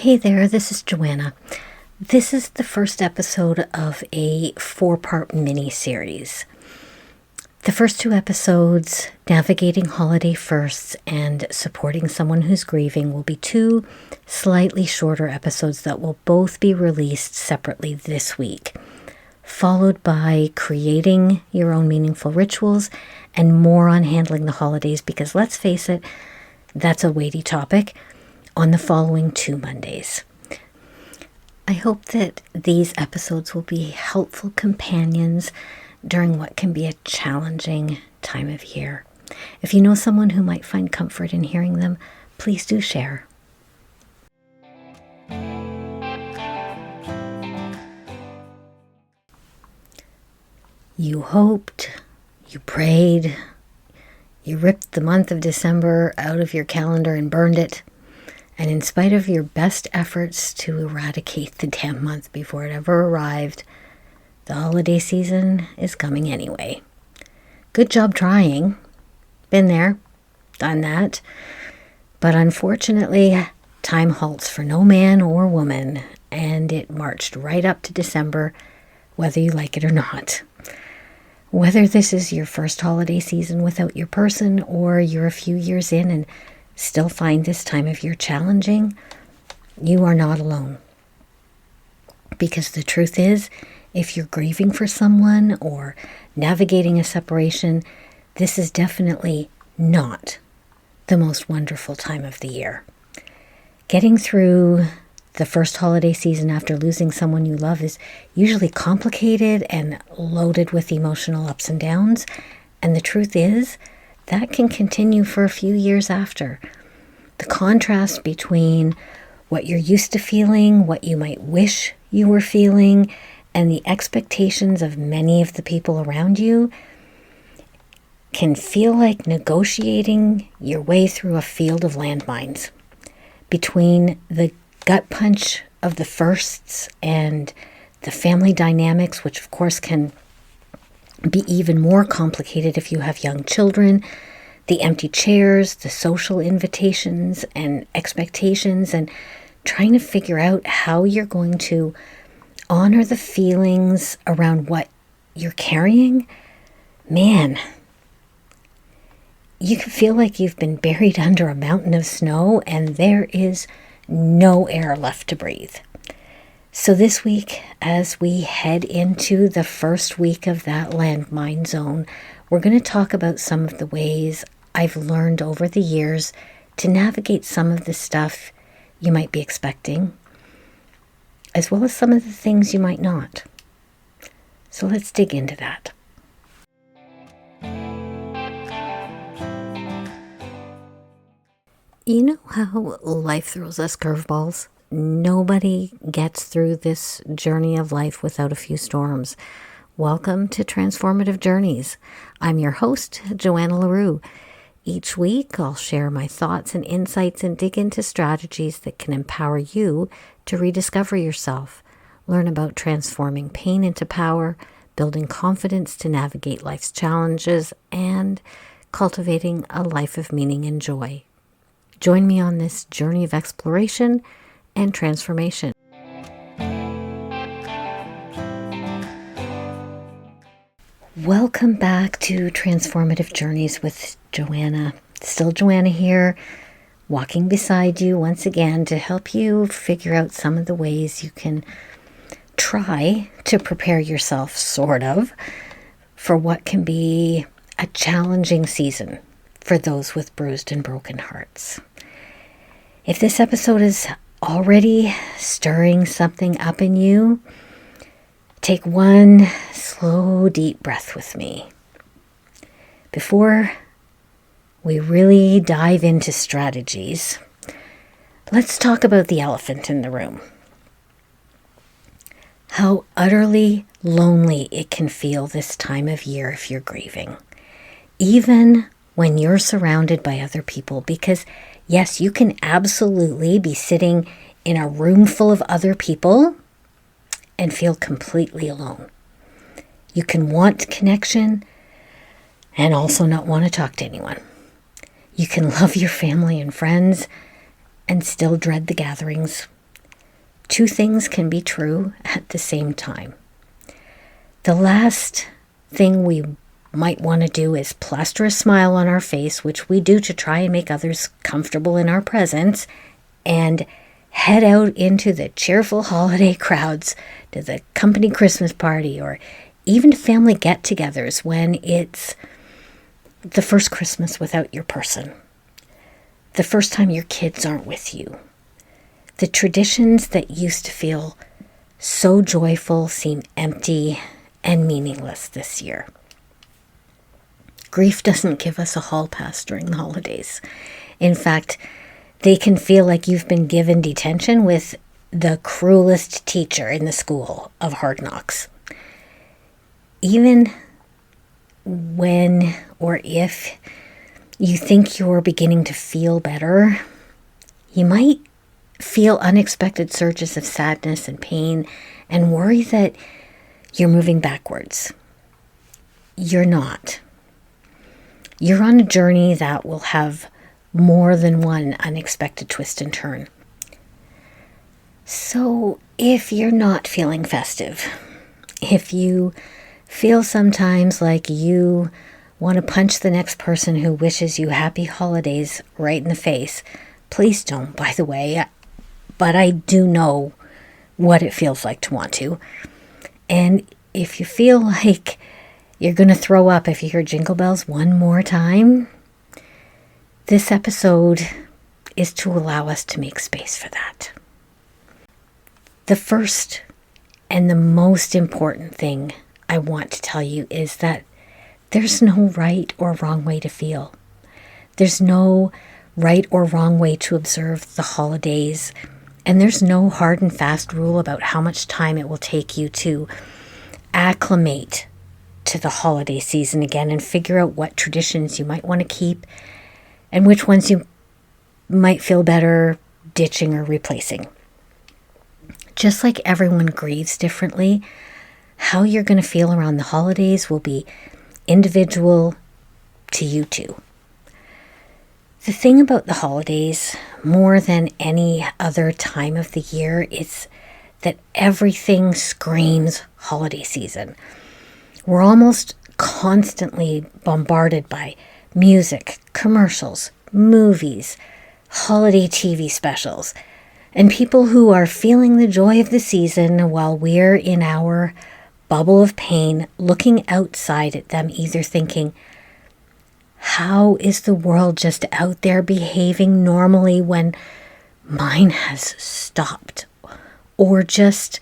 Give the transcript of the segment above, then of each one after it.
Hey there, this is Johanna. This is the first episode of a 4-part mini-series. The first 2 episodes, Navigating Holiday Firsts and Supporting Someone Who's Grieving, will be 2 slightly shorter episodes that will both be released separately this week, followed by Creating Your Own Meaningful Rituals and more on handling the holidays, because let's face it, that's a weighty topic, on the following 2 Mondays. I hope that these episodes will be helpful companions during what can be a challenging time of year. If you know someone who might find comfort in hearing them, please do share. You hoped, you prayed, you ripped the month of December out of your calendar and burned it. And in spite of your best efforts to eradicate the damn month before it ever arrived, the holiday season is coming anyway. Good job trying. Been there, done that. But unfortunately, time halts for no man or woman, and it marched right up to December, whether you like it or not. Whether this is your first holiday season without your person, or you're a few years in and still find this time of year challenging, you are not alone. Because the truth is, if you're grieving for someone or navigating a separation, this is definitely not the most wonderful time of the year. Getting through the first holiday season after losing someone you love is usually complicated and loaded with emotional ups and downs. And the truth is, that can continue for a few years after. The contrast between what you're used to feeling, what you might wish you were feeling, and the expectations of many of the people around you can feel like negotiating your way through a field of landmines. Between the gut punch of the firsts and the family dynamics, which of course can be even more complicated if you have young children, the empty chairs, the social invitations and expectations, and trying to figure out how you're going to honor the feelings around what you're carrying. Man, you can feel like you've been buried under a mountain of snow and there is no air left to breathe. So this week, as we head into the first week of that landmine zone, we're going to talk about some of the ways I've learned over the years to navigate some of the stuff you might be expecting, as well as some of the things you might not. So let's dig into that. You know how life throws us curveballs? Nobody gets through this journey of life without a few storms. Welcome to Transformative Journeys. I'm your host, Johanna LaRue. Each week, I'll share my thoughts and insights and dig into strategies that can empower you to rediscover yourself, learn about transforming pain into power, building confidence to navigate life's challenges, and cultivating a life of meaning and joy. Join me on this journey of exploration and transformation. Welcome back to Transformative Journeys with Johanna. Still Johanna here, walking beside you once again to help you figure out some of the ways you can try to prepare yourself, sort of, for what can be a challenging season for those with bruised and broken hearts. If this episode is already stirring something up in you, take one slow, deep breath with me. Before we really dive into strategies, let's talk about the elephant in the room. How utterly lonely it can feel this time of year if you're grieving, even when you're surrounded by other people, because yes, you can absolutely be sitting in a room full of other people and feel completely alone. You can want connection and also not want to talk to anyone. You can love your family and friends and still dread the gatherings two things can be true at the same time. The last thing we might want to do is plaster a smile on our face, which we do to try and make others comfortable in our presence, and head out into the cheerful holiday crowds, to the company Christmas party, or even family get-togethers when it's the first Christmas without your person, the first time your kids aren't with you. The traditions that used to feel so joyful seem empty and meaningless this year. Grief doesn't give us a hall pass during the holidays. In fact, they can feel like you've been given detention with the cruelest teacher in the school of hard knocks. Even when or if you think you're beginning to feel better, you might feel unexpected surges of sadness and pain and worry that you're moving backwards. You're not. You're on a journey that will have more than one unexpected twist and turn. So if you're not feeling festive, if you feel sometimes like you want to punch the next person who wishes you happy holidays right in the face, please don't, by the way. But I do know what it feels like to want to. And if you feel like you're going to throw up if you hear Jingle Bells one more time, this episode is to allow us to make space for that. The first and the most important thing I want to tell you is that there's no right or wrong way to feel. There's no right or wrong way to observe the holidays. And there's no hard and fast rule about how much time it will take you to acclimate to the holiday season again and figure out what traditions you might want to keep and which ones you might feel better ditching or replacing. Just like everyone grieves differently, how you're going to feel around the holidays will be individual to you too. The thing about the holidays, more than any other time of the year, is that everything screams holiday season. We're almost constantly bombarded by music, commercials, movies, holiday TV specials, and people who are feeling the joy of the season while we're in our bubble of pain, looking outside at them, either thinking, how is the world just out there behaving normally when mine has stopped? Or just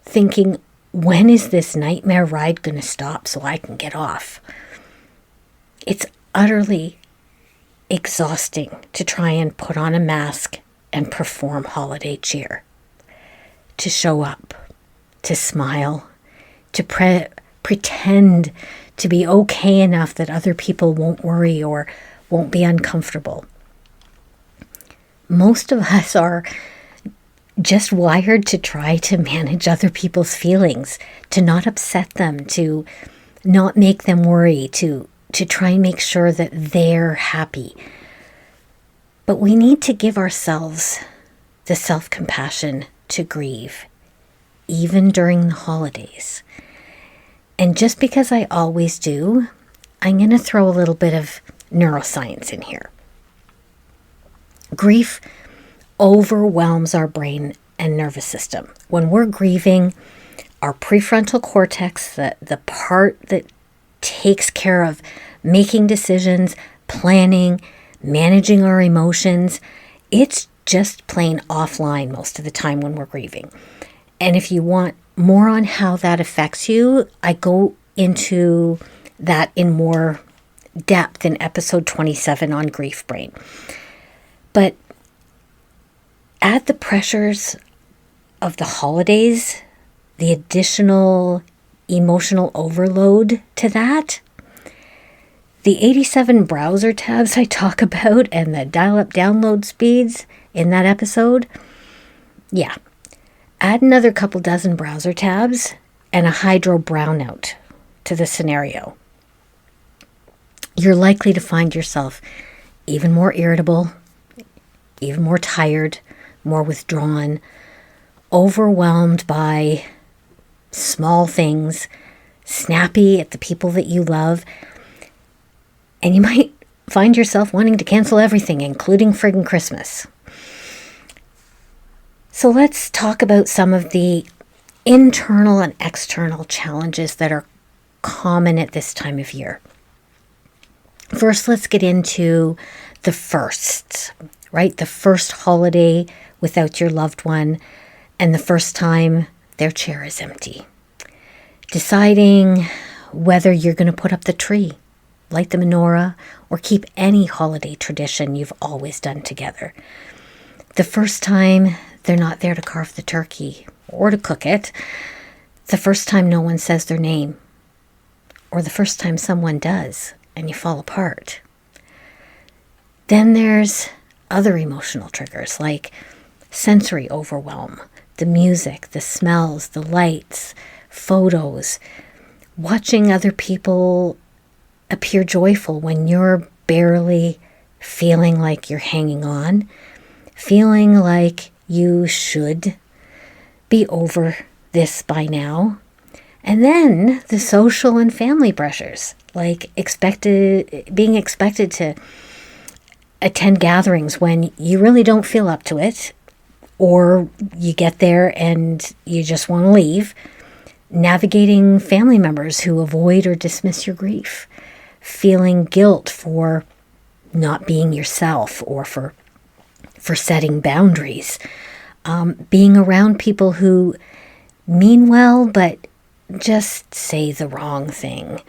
thinking, when is this nightmare ride going to stop so I can get off? It's utterly exhausting to try and put on a mask and perform holiday cheer. To show up, to smile, to pretend to be okay enough that other people won't worry or won't be uncomfortable. Most of us are just wired to try to manage other people's feelings, to not upset them, to not make them worry, to try and make sure that they're happy. But we need to give ourselves the self-compassion to grieve, even during the holidays. And just because I always do, I'm going to throw a little bit of neuroscience in here. Grief overwhelms our brain and nervous system. When we're grieving, our prefrontal cortex, the part that takes care of making decisions, planning, managing our emotions, it's just plain offline most of the time when we're grieving. And if you want more on how that affects you, I go into that in more depth in episode 27 on Grief Brain. But add the pressures of the holidays, the additional emotional overload to that, the 87 browser tabs I talk about and the dial-up download speeds in that episode, yeah. Add another couple dozen browser tabs and a hydro brownout to the scenario. You're likely to find yourself even more irritable, even more tired, more withdrawn, overwhelmed by small things, snappy at the people that you love, and you might find yourself wanting to cancel everything, including friggin' Christmas. So let's talk about some of the internal and external challenges that are common at this time of year. First, let's get into the firsts, right? The first holiday without your loved one and the first time their chair is empty. Deciding whether you're going to put up the tree, light the menorah, or keep any holiday tradition you've always done together. The first time they're not there to carve the turkey or to cook it. The first time no one says their name. Or the first time someone does and you fall apart. Then there's other emotional triggers like sensory overwhelm, the music, the smells, the lights, photos, watching other people appear joyful when you're barely feeling like you're hanging on, feeling like you should be over this by now. And then the social and family pressures, like being expected to attend gatherings when you really don't feel up to it, or you get there and you just want to leave. Navigating family members who avoid or dismiss your grief. Feeling guilt for not being yourself or for setting boundaries. Being around people who mean well but just say the wrong thing.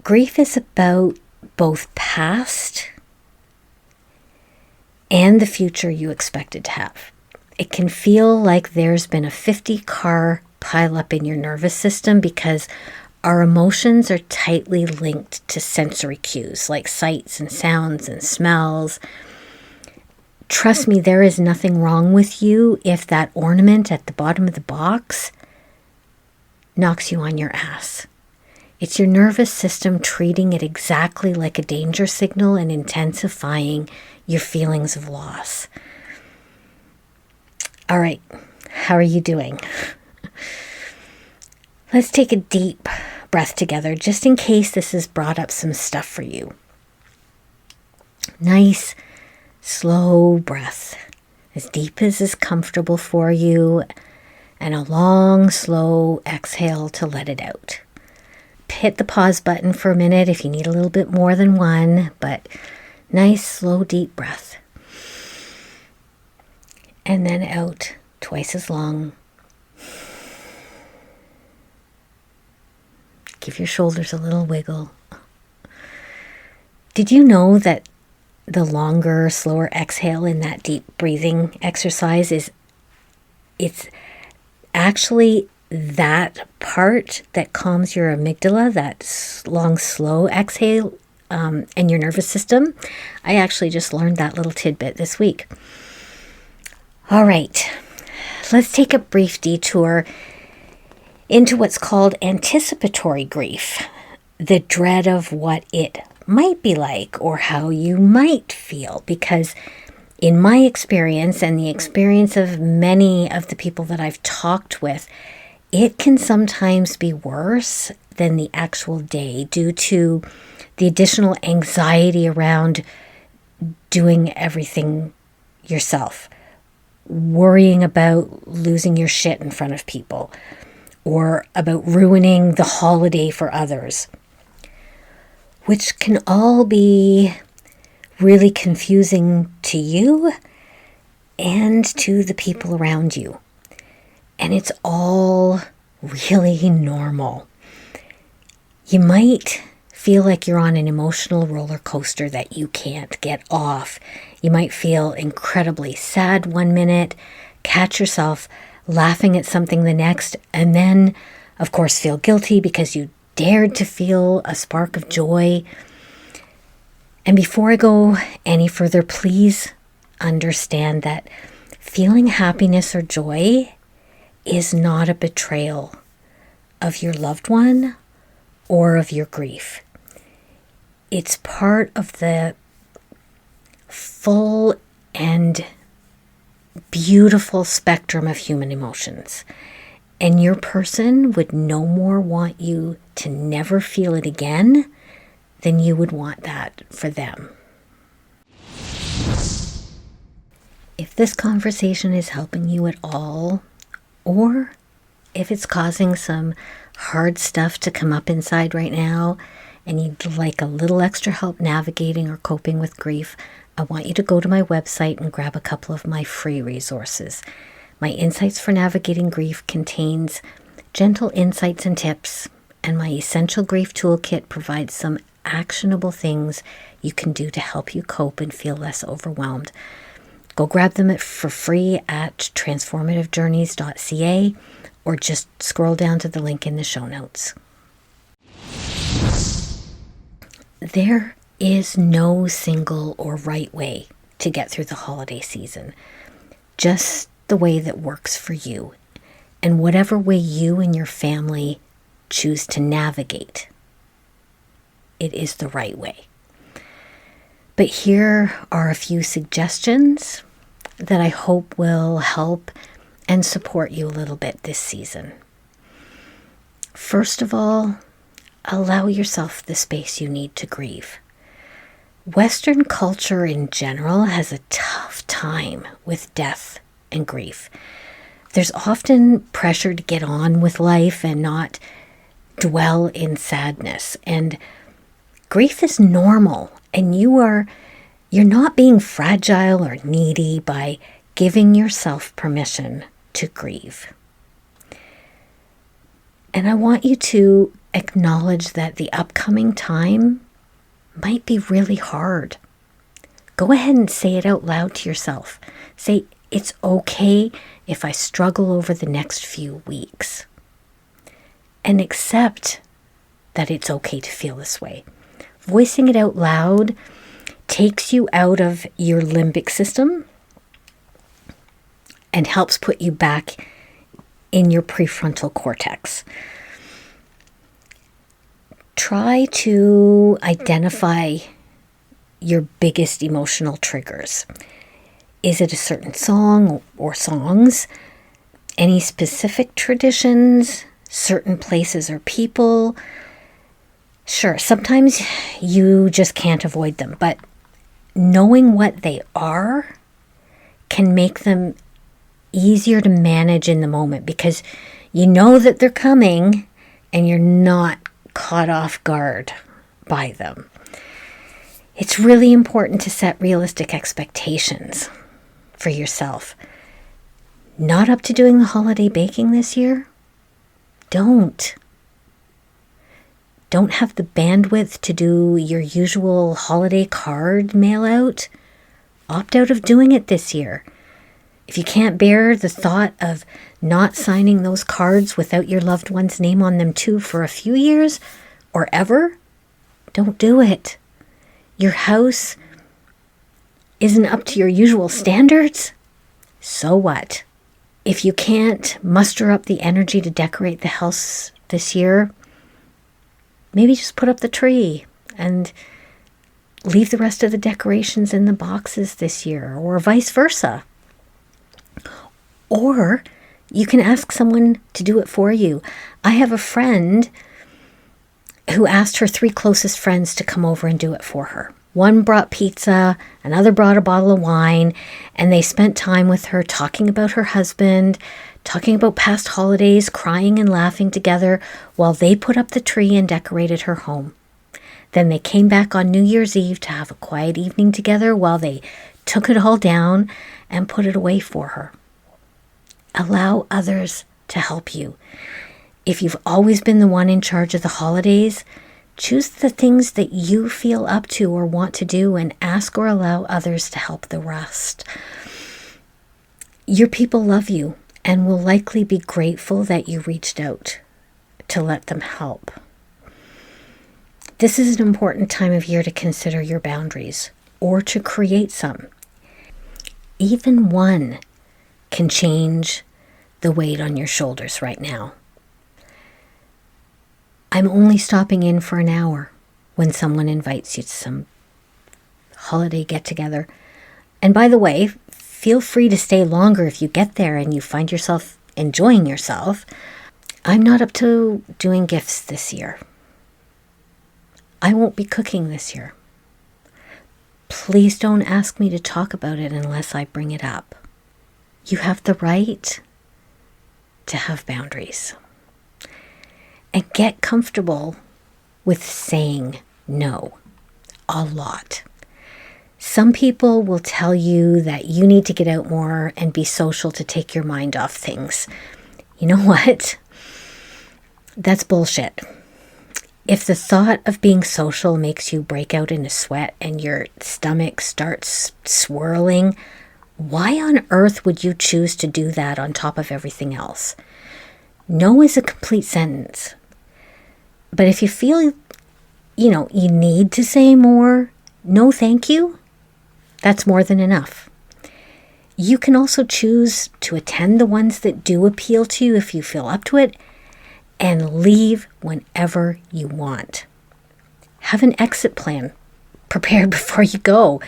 Grief is about both past and the future you expected to have. It can feel like there's been a 50-car pileup in your nervous system because our emotions are tightly linked to sensory cues like sights and sounds and smells. Trust me, there is nothing wrong with you if that ornament at the bottom of the box knocks you on your ass. It's your nervous system treating it exactly like a danger signal and intensifying your feelings of loss. All right, how are you doing? Let's take a deep breath together, just in case this has brought up some stuff for you. Nice, slow breath, as deep as is comfortable for you, and a long, slow exhale to let it out. Hit the pause button for a minute if you need a little bit more than one, but nice, slow, deep breath. And then out twice as long. Give your shoulders a little wiggle. Did you know that the longer, slower exhale in that deep breathing exercise it's actually that part that calms your amygdala, that long, slow exhale, and your nervous system? I actually just learned that little tidbit this week. All right, let's take a brief detour into what's called anticipatory grief, the dread of what it might be like or how you might feel, because in my experience and the experience of many of the people that I've talked with, it can sometimes be worse than the actual day due to the additional anxiety around doing everything yourself, worrying about losing your shit in front of people, or about ruining the holiday for others, which can all be really confusing to you and to the people around you. And it's all really normal. You might feel like you're on an emotional roller coaster that you can't get off. You might feel incredibly sad one minute, catch yourself laughing at something the next, and then, of course, feel guilty because you dared to feel a spark of joy. And before I go any further, please understand that feeling happiness or joy is not a betrayal of your loved one or of your grief. It's part of the full and beautiful spectrum of human emotions. And your person would no more want you to never feel it again than you would want that for them. If this conversation is helping you at all, or if it's causing some hard stuff to come up inside right now, and you'd like a little extra help navigating or coping with grief, I want you to go to my website and grab a couple of my free resources. My Insights for Navigating Grief contains gentle insights and tips, and my Essential Grief Toolkit provides some actionable things you can do to help you cope and feel less overwhelmed. Go grab them for free at transformativejourneys.ca or just scroll down to the link in the show notes. There is no single or right way to get through the holiday season. Just the way that works for you, and whatever way you and your family choose to navigate, it is the right way. But here are a few suggestions that I hope will help and support you a little bit this season. First of all, allow yourself the space you need to grieve. Western culture in general has a tough time with death and grief. There's often pressure to get on with life and not dwell in sadness. And grief is normal, and you're not being fragile or needy by giving yourself permission to grieve. And I want you to acknowledge that the upcoming time might be really hard. Go ahead and say it out loud to yourself. Say, it's okay if I struggle over the next few weeks. And accept that it's okay to feel this way. Voicing it out loud takes you out of your limbic system and helps put you back in your prefrontal cortex. Try to identify your biggest emotional triggers. Is it a certain song or songs? Any specific traditions? Certain places or people? Sure, sometimes you just can't avoid them, but knowing what they are can make them easier to manage in the moment because you know that they're coming and you're not caught off guard by them. It's really important to set realistic expectations for yourself. Not up to doing the holiday baking this year? Don't have the bandwidth to do your usual holiday card mail out? Opt out of doing it this year. If you can't bear the thought of not signing those cards without your loved one's name on them too for a few years or ever, don't do it. Your house isn't up to your usual standards? So what? If you can't muster up the energy to decorate the house this year, maybe just put up the tree and leave the rest of the decorations in the boxes this year, or vice versa. Or you can ask someone to do it for you. I have a friend who asked her 3 closest friends to come over and do it for her. One brought pizza, another brought a bottle of wine, and they spent time with her talking about her husband, talking about past holidays, crying and laughing together while they put up the tree and decorated her home. Then they came back on New Year's Eve to have a quiet evening together while they took it all down and put it away for her. Allow others to help you. If you've always been the one in charge of the holidays, choose the things that you feel up to or want to do and ask or allow others to help the rest. Your people love you and will likely be grateful that you reached out to let them help. This is an important time of year to consider your boundaries or to create some. Even one can change the weight on your shoulders right now. I'm only stopping in for an hour when someone invites you to some holiday get-together. And by the way, feel free to stay longer if you get there and you find yourself enjoying yourself. I'm not up to doing gifts this year. I won't be cooking this year. Please don't ask me to talk about it unless I bring it up. You have the right to have boundaries. And get comfortable with saying no a lot. Some people will tell you that you need to get out more and be social to take your mind off things. You know what? That's bullshit. If the thought of being social makes you break out in a sweat and your stomach starts swirling, why on earth would you choose to do that on top of everything else? No is a complete sentence. But if you feel, you need to say more, no thank you, that's more than enough. You can also choose to attend the ones that do appeal to you if you feel up to it, and leave whenever you want. Have an exit plan prepared before you go.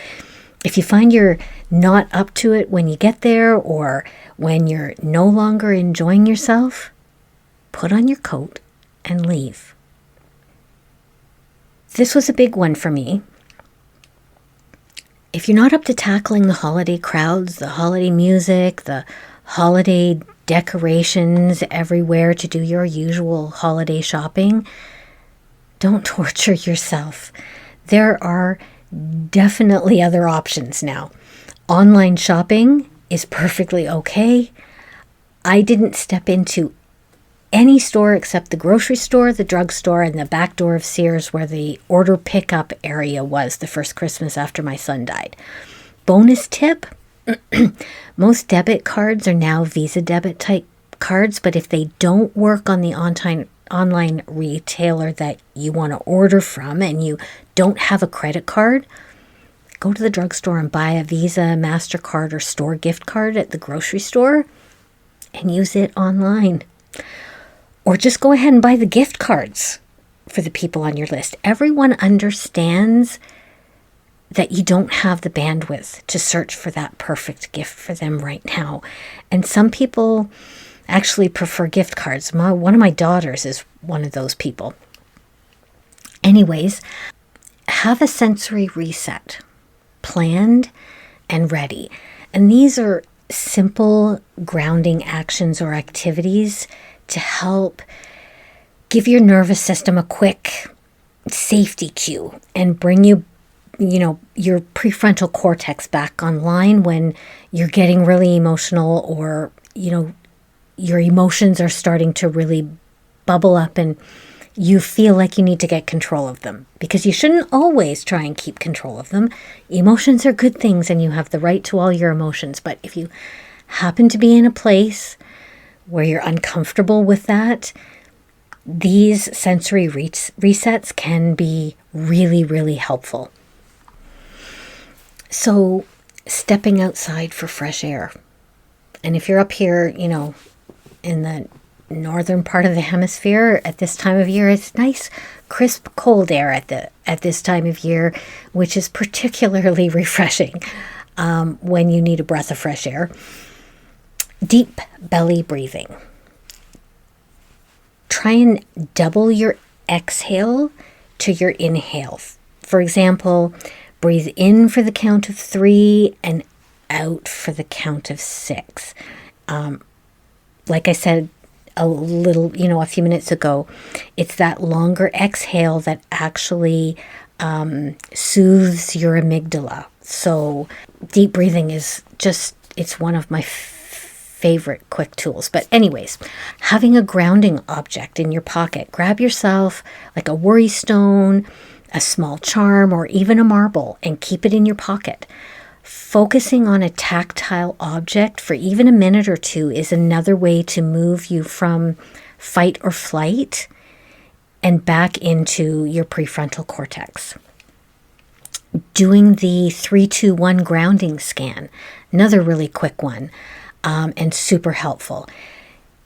If you find you're not up to it when you get there, or when you're no longer enjoying yourself, put on your coat and leave. This was a big one for me. If you're not up to tackling the holiday crowds, the holiday music, the holiday decorations everywhere to do your usual holiday shopping, don't torture yourself. There are definitely other options now. Online shopping is perfectly okay. I didn't step into any store except the grocery store, the drugstore, and the back door of Sears where the order pickup area was the first Christmas after my son died. Bonus tip, most debit cards are now Visa debit type cards, but if they don't work on the online retailer that you want to order from and you don't have a credit card, go to the drugstore and buy a Visa, MasterCard, or store gift card at the grocery store and use it online. Or just go ahead and buy the gift cards for the people on your list. Everyone understands that you don't have the bandwidth to search for that perfect gift for them right now. And some people actually prefer gift cards. One of my daughters is one of those people. Anyways, have a sensory reset planned and ready. And these are simple grounding actions or activities to help give your nervous system a quick safety cue and bring your prefrontal cortex back online when you're getting really emotional, or, your emotions are starting to really bubble up and you feel like you need to get control of them, because you shouldn't always try and keep control of them. Emotions are good things and you have the right to all your emotions. But if you happen to be in a place where you're uncomfortable with that, these sensory resets can be really, really helpful. So stepping outside for fresh air. And if you're up here, in the northern part of the hemisphere at this time of year, it's nice, crisp, cold air at this time of year, which is particularly refreshing when you need a breath of fresh air. Deep belly breathing. Try and double your exhale to your inhale. For example, breathe in for the count of 3 and out for the count of 6. Like I said a few minutes ago, it's that longer exhale that actually soothes your amygdala. So deep breathing is it's one of my favorite quick tools. But anyways, having a grounding object in your pocket. Grab yourself like a worry stone, a small charm, or even a marble, and keep it in your pocket. Focusing on a tactile object for even a minute or two is another way to move you from fight or flight and back into your prefrontal cortex. Doing the 3-2-1 grounding scan, another really quick one, and super helpful.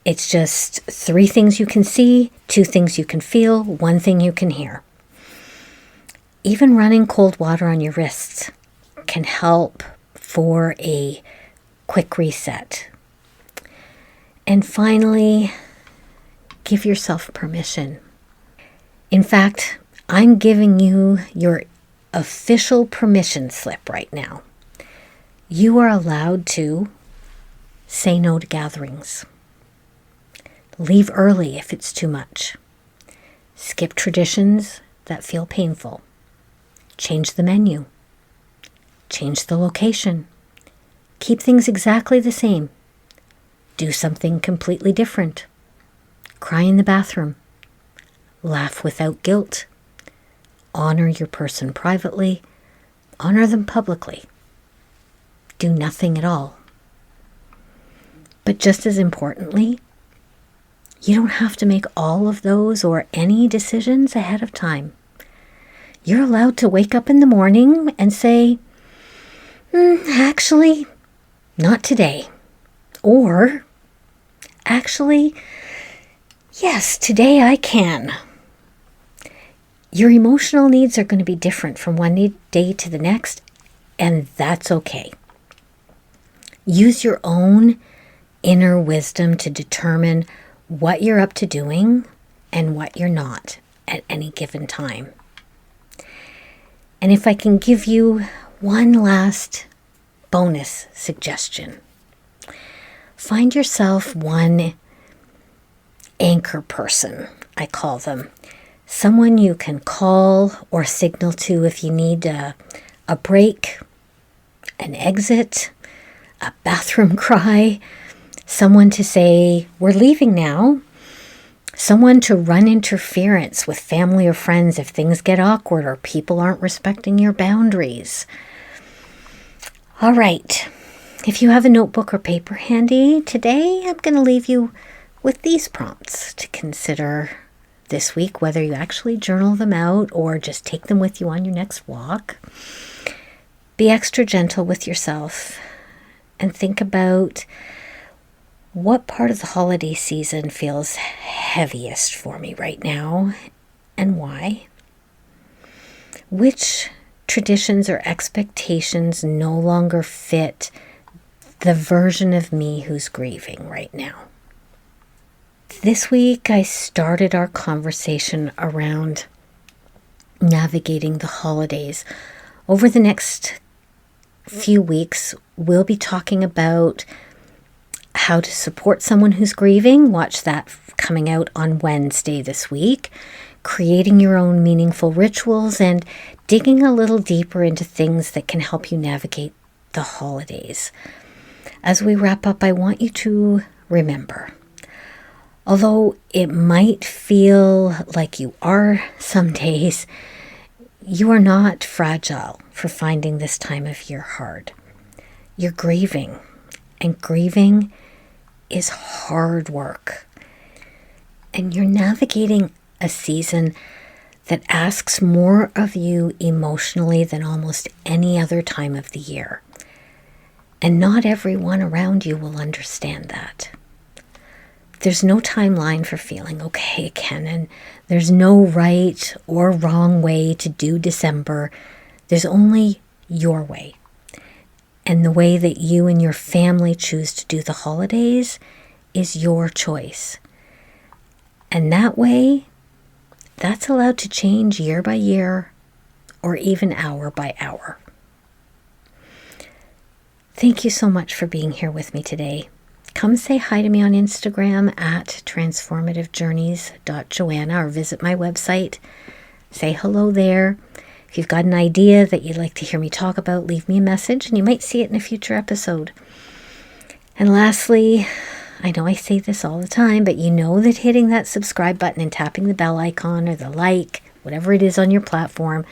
It's just 3 things you can see, 2 things you can feel, 1 thing you can hear. Even running cold water on your wrists can help for a quick reset. And finally, give yourself permission. In fact, I'm giving you your official permission slip right now. You are allowed to say no to gatherings. Leave early if it's too much. Skip traditions that feel painful. Change the menu. Change the location. Keep things exactly the same. Do something completely different. Cry in the bathroom. Laugh without guilt. Honor your person privately. Honor them publicly. Do nothing at all. But just as importantly, you don't have to make all of those or any decisions ahead of time. You're allowed to wake up in the morning and say, actually, not today. Or, actually, yes, today I can. Your emotional needs are going to be different from one day to the next, and that's okay. Use your own inner wisdom to determine what you're up to doing and what you're not at any given time. And if I can give you one last bonus suggestion, find yourself one anchor person, I call them. Someone you can call or signal to if you need a break, an exit, a bathroom cry, someone to say, we're leaving now, someone to run interference with family or friends if things get awkward or people aren't respecting your boundaries. All right, if you have a notebook or paper handy, today I'm going to leave you with these prompts to consider this week, whether you actually journal them out or just take them with you on your next walk. Be extra gentle with yourself and think about what part of the holiday season feels heaviest for me right now and why. Which traditions or expectations no longer fit the version of me who's grieving right now. This week, I started our conversation around navigating the holidays. Over the next few weeks, we'll be talking about how to support someone who's grieving. Watch that coming out on Wednesday this week. Creating your own meaningful rituals and digging a little deeper into things that can help you navigate the holidays. As we wrap up, I want you to remember, although it might feel like you are some days, you are not fragile for finding this time of year hard. You're grieving, and grieving is hard work. And you're navigating a season that asks more of you emotionally than almost any other time of the year. And not everyone around you will understand that. There's no timeline for feeling okay again, and there's no right or wrong way to do December. There's only your way. And the way that you and your family choose to do the holidays is your choice. And that way, that's allowed to change year by year or even hour by hour. Thank you so much for being here with me today. Come say hi to me on Instagram at transformativejourneys.joanna or visit my website. Say hello there. If you've got an idea that you'd like to hear me talk about, leave me a message and you might see it in a future episode. And lastly, I know I say this all the time, but you know that hitting that subscribe button and tapping the bell icon or the like, whatever it is on your platform,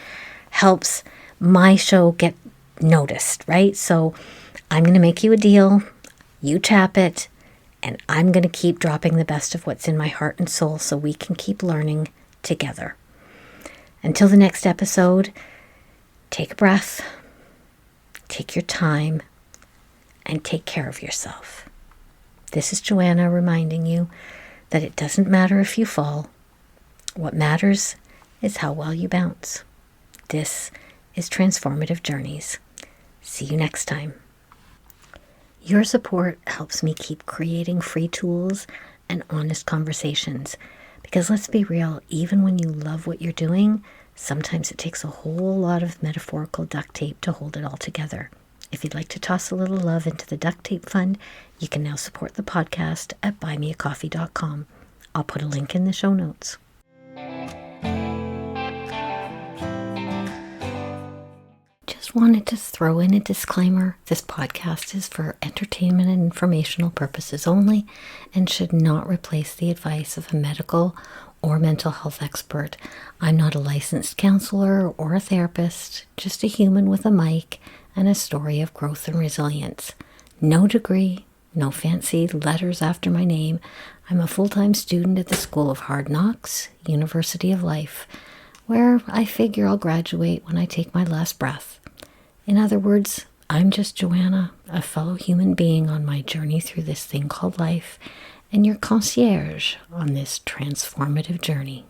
helps my show get noticed, right? So I'm going to make you a deal. You tap it, and I'm going to keep dropping the best of what's in my heart and soul so we can keep learning together. Until the next episode, take a breath, take your time, and take care of yourself. This is Johanna reminding you that it doesn't matter if you fall. What matters is how well you bounce. This is Transformative Journeys. See you next time. Your support helps me keep creating free tools and honest conversations. Because let's be real, even when you love what you're doing, sometimes it takes a whole lot of metaphorical duct tape to hold it all together. If you'd like to toss a little love into the duct tape fund, you can now support the podcast at buymeacoffee.com. I'll put a link in the show notes. Just wanted to throw in a disclaimer. This podcast is for entertainment and informational purposes only and should not replace the advice of a medical or mental health expert. I'm not a licensed counselor or a therapist, just a human with a mic and a story of growth and resilience. No degree, no fancy letters after my name. I'm a full-time student at the School of Hard Knocks, University of Life, where I figure I'll graduate when I take my last breath. In other words, I'm just Johanna, a fellow human being on my journey through this thing called life, and your concierge on this transformative journey.